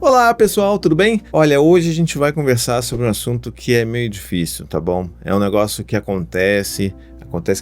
Olá pessoal, tudo bem? Olha, hoje a gente vai conversar sobre um assunto que é meio difícil, tá bom? É um negócio que acontece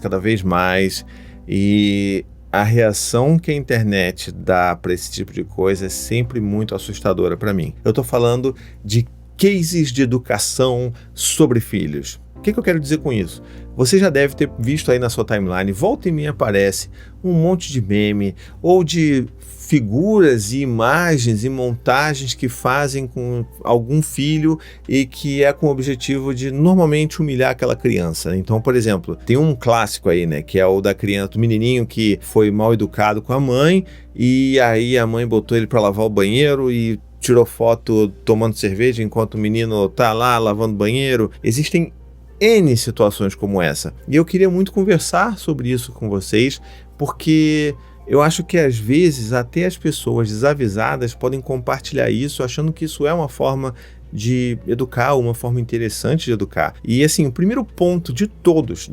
cada vez mais e a reação que a internet dá para esse tipo de coisa é sempre muito assustadora para mim. Eu tô falando de cases de educação sobre filhos. O que eu quero dizer com isso? Você já deve ter visto aí na sua timeline, volta e meia aparece um monte de meme ou de figuras e imagens e montagens que fazem com algum filho e que é com o objetivo de normalmente humilhar aquela criança. Então, por exemplo, tem um clássico aí, né, que é o da criança, do menininho que foi mal educado com a mãe e aí a mãe botou ele para lavar o banheiro e tirou foto tomando cerveja enquanto o menino tá lá lavando o banheiro. Existem N situações como essa. E eu queria muito conversar sobre isso com vocês, porque eu acho que às vezes até as pessoas desavisadas podem compartilhar isso, achando que isso é uma forma de educar, uma forma interessante de educar. E assim, o primeiro ponto de todos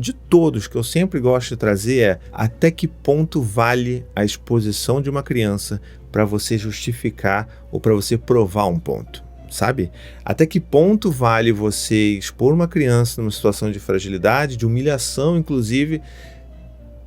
que eu sempre gosto de trazer é até que ponto vale a exposição de uma criança para você justificar ou para você provar um ponto. Sabe? Até que ponto vale você expor uma criança numa situação de fragilidade, de humilhação, inclusive,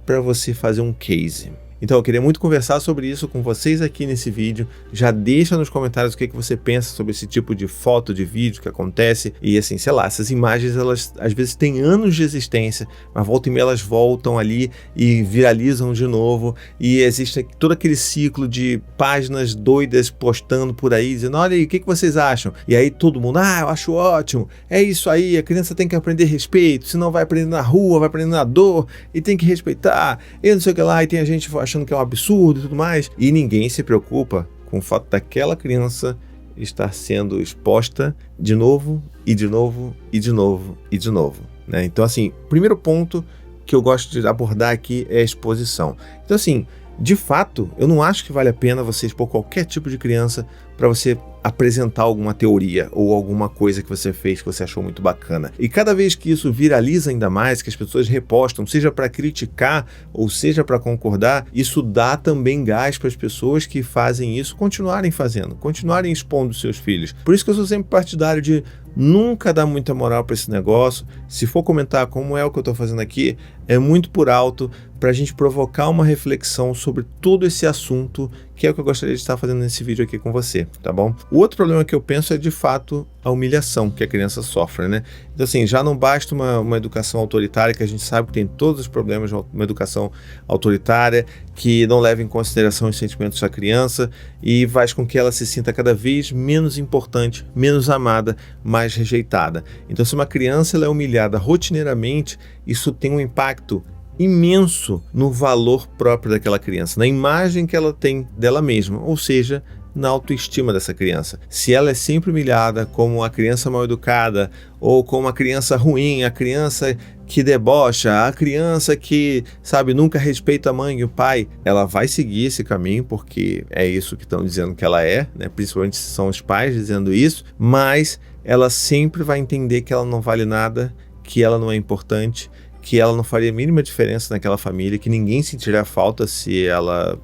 para você fazer um case? Então eu queria muito conversar sobre isso com vocês aqui nesse vídeo. Já deixa nos comentários o que você pensa sobre esse tipo de foto, de vídeo que acontece. E assim, sei lá, essas imagens elas às vezes têm anos de existência, mas volta e meia elas voltam ali e viralizam de novo. E existe todo aquele ciclo de páginas doidas postando por aí, dizendo, olha aí, o que vocês acham? E aí todo mundo, eu acho ótimo, é isso aí, a criança tem que aprender respeito, senão vai aprender na rua, vai aprender na dor, e tem que respeitar, e não sei o que lá, e tem a gente achando que é um absurdo e tudo mais, e ninguém se preocupa com o fato daquela criança estar sendo exposta de novo, e de novo, e de novo, e de novo, né? Então assim, primeiro ponto que eu gosto de abordar aqui é a exposição. Então assim, de fato, eu não acho que vale a pena você expor qualquer tipo de criança para você apresentar alguma teoria ou alguma coisa que você fez que você achou muito bacana. E cada vez que isso viraliza ainda mais, que as pessoas repostam, seja para criticar ou seja para concordar, isso dá também gás para as pessoas que fazem isso continuarem fazendo, continuarem expondo seus filhos. Por isso que eu sou sempre partidário de nunca dar muita moral para esse negócio. Se for comentar como é o que eu estou fazendo aqui, é muito por alto para a gente provocar uma reflexão sobre todo esse assunto, que é o que eu gostaria de estar fazendo nesse vídeo aqui com você, tá bom? O outro problema que eu penso é de fato a humilhação que a criança sofre, né? Então assim, já não basta uma educação autoritária, que a gente sabe que tem todos os problemas de uma educação autoritária, que não leva em consideração os sentimentos da criança e faz com que ela se sinta cada vez menos importante, menos amada, mais rejeitada. Então se uma criança ela é humilhada rotineiramente, isso tem um impacto imenso no valor próprio daquela criança, na imagem que ela tem dela mesma, ou seja, na autoestima dessa criança. Se ela é sempre humilhada como a criança mal educada, ou como a criança ruim, a criança que debocha, a criança que, sabe, nunca respeita a mãe e o pai, ela vai seguir esse caminho, porque é isso que estão dizendo que ela é, né? Principalmente se são os pais dizendo isso, mas ela sempre vai entender que ela não vale nada, que ela não é importante, que ela não faria a mínima diferença naquela família, que ninguém sentiria falta se ela,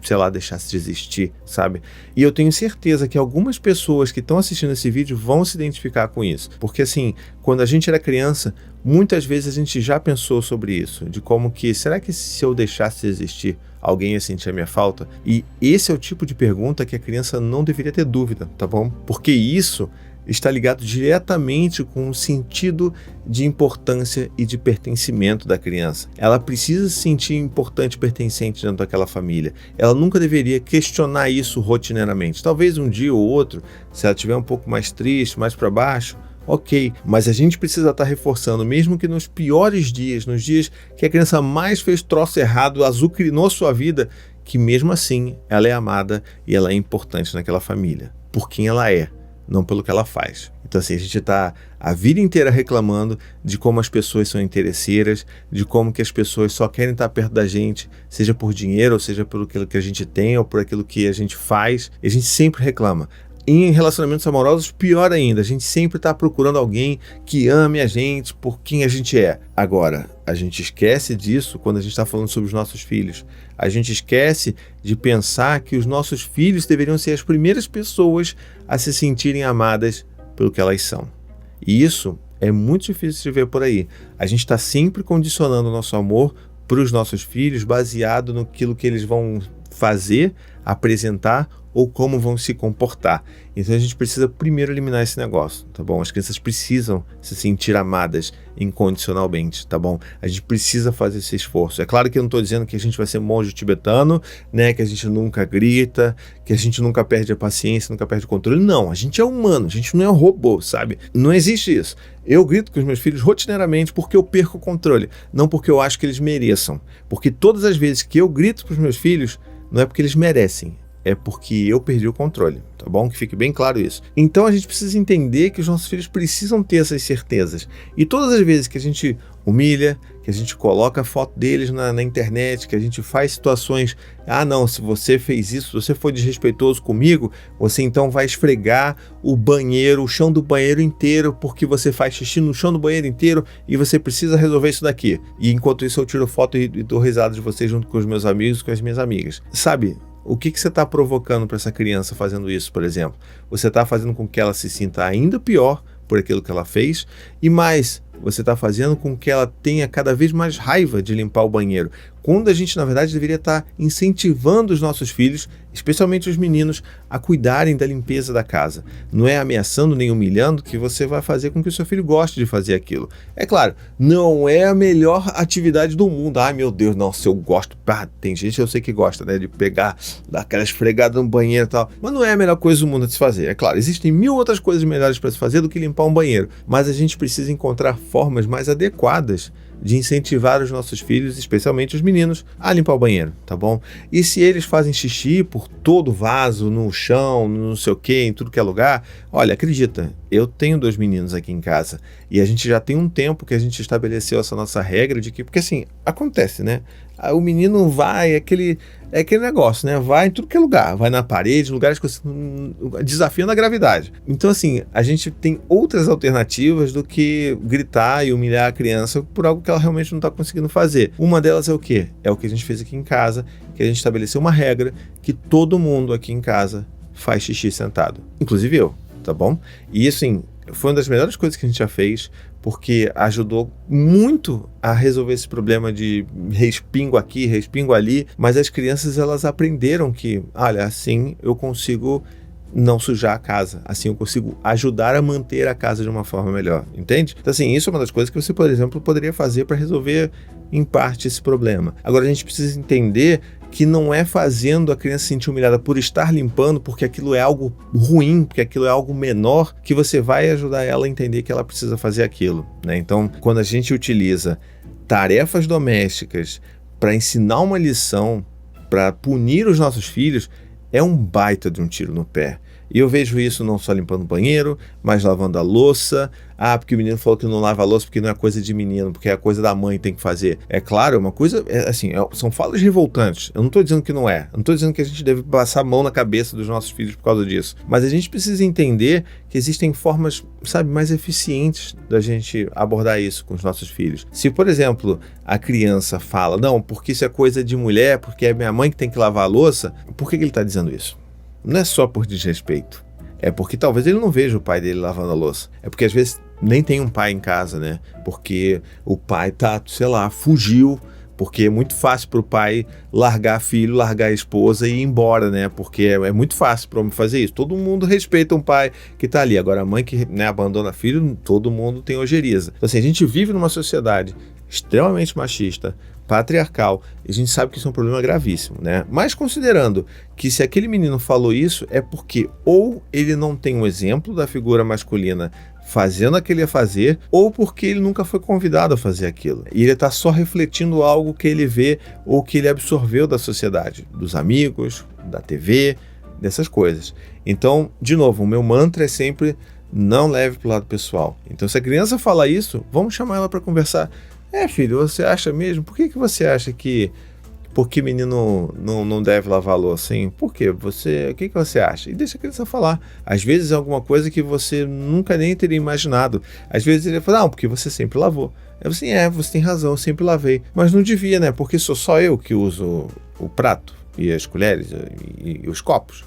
sei lá, deixasse de existir, sabe? E eu tenho certeza que algumas pessoas que estão assistindo esse vídeo vão se identificar com isso. Porque assim, quando a gente era criança, muitas vezes a gente já pensou sobre isso, de como que, será que se eu deixasse de existir, alguém ia sentir a minha falta? E esse é o tipo de pergunta que a criança não deveria ter dúvida, tá bom? Porque isso está ligado diretamente com o sentido de importância e de pertencimento da criança. Ela precisa se sentir importante e pertencente dentro daquela família. Ela nunca deveria questionar isso rotineiramente. Talvez um dia ou outro, se ela estiver um pouco mais triste, mais para baixo, ok, mas a gente precisa estar reforçando, mesmo que nos piores dias, nos dias que a criança mais fez troço errado, azucrinou sua vida, que mesmo assim ela é amada e ela é importante naquela família, por quem ela é, não pelo que ela faz. Então assim, a gente está a vida inteira reclamando de como as pessoas são interesseiras, de como que as pessoas só querem estar perto da gente, seja por dinheiro, ou seja por aquilo que a gente tem, ou por aquilo que a gente faz, e a gente sempre reclama. Em relacionamentos amorosos, pior ainda, a gente sempre está procurando alguém que ame a gente por quem a gente é. Agora, a gente esquece disso quando a gente está falando sobre os nossos filhos. A gente esquece de pensar que os nossos filhos deveriam ser as primeiras pessoas a se sentirem amadas pelo que elas são. E isso é muito difícil de ver por aí. A gente está sempre condicionando o nosso amor para os nossos filhos baseado naquilo que eles vão fazer, apresentar ou como vão se comportar. Então a gente precisa primeiro eliminar esse negócio, tá bom? As crianças precisam se sentir amadas incondicionalmente, tá bom? A gente precisa fazer esse esforço. É claro que eu não estou dizendo que a gente vai ser monge tibetano, né? Que a gente nunca grita, que a gente nunca perde a paciência, nunca perde o controle. Não, a gente é humano, a gente não é um robô, sabe? Não existe isso. Eu grito com os meus filhos rotineiramente porque eu perco o controle, não porque eu acho que eles mereçam. Porque todas as vezes que eu grito para os meus filhos, não é porque eles merecem, é porque eu perdi o controle, tá bom? Que fique bem claro isso. Então a gente precisa entender que os nossos filhos precisam ter essas certezas. E todas as vezes que a gente humilha, que a gente coloca a foto deles na internet, que a gente faz situações, não, se você fez isso, se você foi desrespeitoso comigo, você então vai esfregar o banheiro, o chão do banheiro inteiro, porque você faz xixi no chão do banheiro inteiro e você precisa resolver isso daqui. E enquanto isso eu tiro foto e dou risada de você junto com os meus amigos, com as minhas amigas. Sabe? O que você está provocando para essa criança fazendo isso, por exemplo? Você está fazendo com que ela se sinta ainda pior por aquilo que ela fez e mais, você está fazendo com que ela tenha cada vez mais raiva de limpar o banheiro, quando a gente, na verdade, deveria estar incentivando os nossos filhos, especialmente os meninos, a cuidarem da limpeza da casa. Não é ameaçando nem humilhando que você vai fazer com que o seu filho goste de fazer aquilo. É claro, não é a melhor atividade do mundo. Ai, meu Deus, não, se eu gosto... tem gente que eu sei que gosta, né, de pegar, dar aquela esfregada no banheiro e tal, mas não é a melhor coisa do mundo de se fazer. É claro, existem 1000 outras coisas melhores para se fazer do que limpar um banheiro, mas a gente precisa encontrar formas mais adequadas de incentivar os nossos filhos, especialmente os meninos, a limpar o banheiro, tá bom? E se eles fazem xixi por todo o vaso, no chão, não sei o que, em tudo que é lugar, olha, acredita, eu tenho 2 meninos aqui em casa e a gente já tem um tempo que a gente estabeleceu essa nossa regra de que, porque assim, acontece, né? O menino vai, é aquele negócio, né? Vai em tudo que é lugar, vai na parede, lugares que você desafiando a gravidade. Então, assim, a gente tem outras alternativas do que gritar e humilhar a criança por algo que ela realmente não está conseguindo fazer. Uma delas é o quê? É o que a gente fez aqui em casa, que a gente estabeleceu uma regra que todo mundo aqui em casa faz xixi sentado, inclusive eu, tá bom? E assim, foi uma das melhores coisas que a gente já fez, porque ajudou muito a resolver esse problema de respingo aqui, respingo ali, mas as crianças, elas aprenderam que, olha, assim eu consigo não sujar a casa, assim eu consigo ajudar a manter a casa de uma forma melhor, entende? Então assim, isso é uma das coisas que você, por exemplo, poderia fazer para resolver em parte esse problema. Agora a gente precisa entender que não é fazendo a criança se sentir humilhada por estar limpando, porque aquilo é algo ruim, porque aquilo é algo menor, que você vai ajudar ela a entender que ela precisa fazer aquilo, né? Então, quando a gente utiliza tarefas domésticas para ensinar uma lição, para punir os nossos filhos, é um baita de um tiro no pé. E eu vejo isso não só limpando o banheiro, mas lavando a louça. Porque o menino falou que não lava a louça porque não é coisa de menino, porque é coisa da mãe que tem que fazer. É claro, é uma coisa, são falas revoltantes. Eu não estou dizendo que não é. Eu não estou dizendo que a gente deve passar a mão na cabeça dos nossos filhos por causa disso. Mas a gente precisa entender que existem formas, sabe, mais eficientes da gente abordar isso com os nossos filhos. Se, por exemplo, a criança fala, não, porque isso é coisa de mulher, porque é minha mãe que tem que lavar a louça, por que ele está dizendo isso? Não é só por desrespeito. É porque talvez ele não veja o pai dele lavando a louça. É porque às vezes nem tem um pai em casa, né? Porque o pai fugiu. Porque é muito fácil para o pai largar filho, largar a esposa e ir embora, né? Porque é muito fácil para o homem fazer isso. Todo mundo respeita um pai que está ali. Agora a mãe que, né, abandona filho, todo mundo tem ojeriza. Então assim, a gente vive numa sociedade extremamente machista, patriarcal, e a gente sabe que isso é um problema gravíssimo, né? Mas considerando que se aquele menino falou isso, é porque ou ele não tem um exemplo da figura masculina fazendo aquilo que ele ia fazer, ou porque ele nunca foi convidado a fazer aquilo. E ele está só refletindo algo que ele vê ou que ele absorveu da sociedade, dos amigos, da TV, dessas coisas. Então, de novo, o meu mantra é sempre não leve para o lado pessoal. Então, se a criança fala isso, vamos chamar ela para conversar. Filho, você acha mesmo? Por que você acha que Por que menino não deve lavar a louça, hein? Por quê? O que você acha? E deixa a criança falar. Às vezes é alguma coisa que você nunca nem teria imaginado. Às vezes ele fala, não, porque você sempre lavou. Eu assim, você tem razão, eu sempre lavei. Mas não devia, né? Porque sou só eu que uso o prato e as colheres e os copos.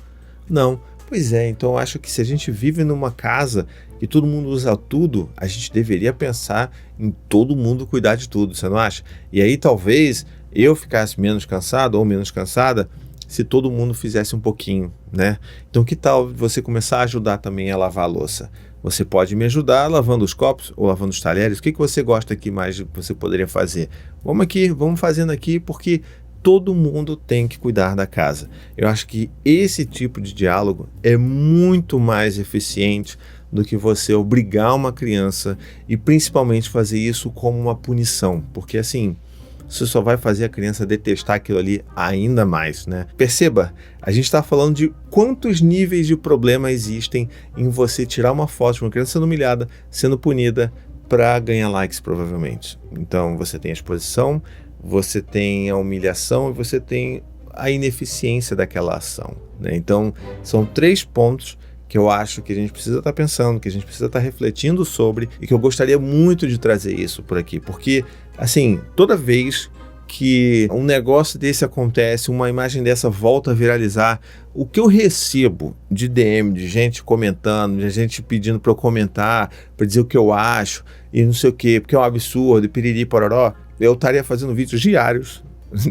Não. Pois é, então eu acho que se a gente vive numa casa que todo mundo usa tudo, a gente deveria pensar em todo mundo cuidar de tudo, você não acha? E aí talvez eu ficasse menos cansado ou menos cansada se todo mundo fizesse um pouquinho, né? Então que tal você começar a ajudar também a lavar a louça? Você pode me ajudar lavando os copos ou lavando os talheres? O que você gosta aqui mais que você poderia fazer? Vamos fazendo aqui porque todo mundo tem que cuidar da casa. Eu acho que esse tipo de diálogo é muito mais eficiente do que você obrigar uma criança e principalmente fazer isso como uma punição, porque assim, você só vai fazer a criança detestar aquilo ali ainda mais, né? Perceba, a gente está falando de quantos níveis de problema existem em você tirar uma foto de uma criança sendo humilhada, sendo punida para ganhar likes, provavelmente. Então, você tem a exposição, você tem a humilhação e você tem a ineficiência daquela ação, né? Então, são 3 pontos que eu acho que a gente precisa estar pensando, que a gente precisa estar refletindo sobre e que eu gostaria muito de trazer isso por aqui, porque, assim, toda vez que um negócio desse acontece, uma imagem dessa volta a viralizar, o que eu recebo de DM, de gente comentando, de gente pedindo para eu comentar, para dizer o que eu acho e não sei o quê, porque é um absurdo, e piriri pororó, eu estaria fazendo vídeos diários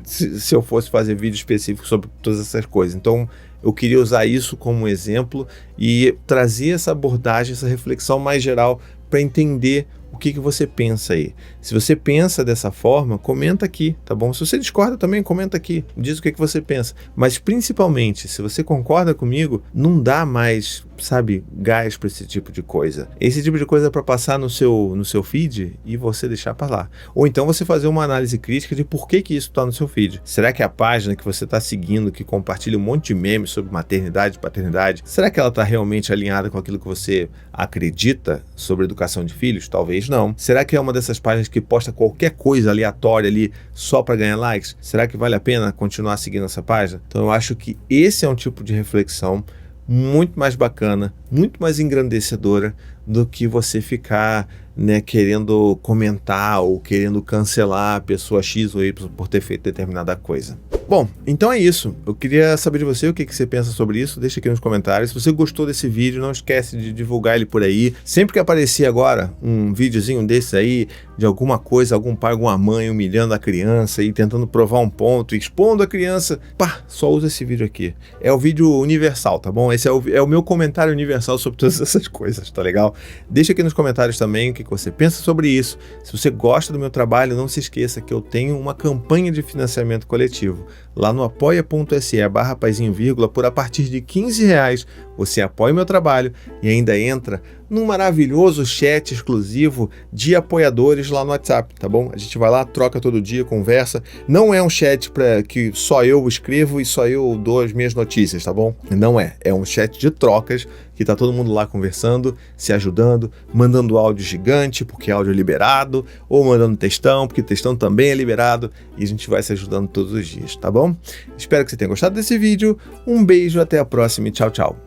se eu fosse fazer vídeo específico sobre todas essas coisas. Então, eu queria usar isso como exemplo e trazer essa abordagem, essa reflexão mais geral para entender o que você pensa aí. Se você pensa dessa forma, comenta aqui, tá bom? Se você discorda também, comenta aqui, diz o que você pensa. Mas principalmente, se você concorda comigo, não dá mais, sabe, gás para esse tipo de coisa. Esse tipo de coisa é para passar no seu feed e você deixar para lá. Ou então você fazer uma análise crítica de por que isso está no seu feed. Será que a página que você está seguindo, que compartilha um monte de memes sobre maternidade e paternidade, será que ela está realmente alinhada com aquilo que você acredita sobre educação de filhos? Talvez não. Será que é uma dessas páginas que posta qualquer coisa aleatória ali só para ganhar likes? Será que vale a pena continuar seguindo essa página? Então eu acho que esse é um tipo de reflexão muito mais bacana, muito mais engrandecedora do que você ficar, né, querendo comentar ou querendo cancelar a pessoa X ou Y por ter feito determinada coisa. Bom, então é isso. Eu queria saber de você o que você pensa sobre isso. Deixa aqui nos comentários. Se você gostou desse vídeo, não esquece de divulgar ele por aí. Sempre que aparecer agora um videozinho desse aí, de alguma coisa, algum pai, alguma mãe humilhando a criança e tentando provar um ponto, expondo a criança, só usa esse vídeo aqui. É o vídeo universal, tá bom? Esse é o meu comentário universal sobre todas essas coisas, tá legal? Deixa aqui nos comentários também o que você pensa sobre isso. Se você gosta do meu trabalho, não se esqueça que eu tenho uma campanha de financiamento coletivo. Lá no apoia.se/paizinho, por a partir de R$15, você apoia o meu trabalho e ainda entra num maravilhoso chat exclusivo de apoiadores lá no WhatsApp, tá bom? A gente vai lá, troca todo dia, conversa. Não é um chat para que só eu escrevo e só eu dou as minhas notícias, tá bom? Não é. É um chat de trocas que tá todo mundo lá conversando, se ajudando, mandando áudio gigante, porque áudio é liberado, ou mandando textão, porque textão também é liberado, e a gente vai se ajudando todos os dias, tá bom? Espero que você tenha gostado desse vídeo. Um beijo, até a próxima e tchau, tchau.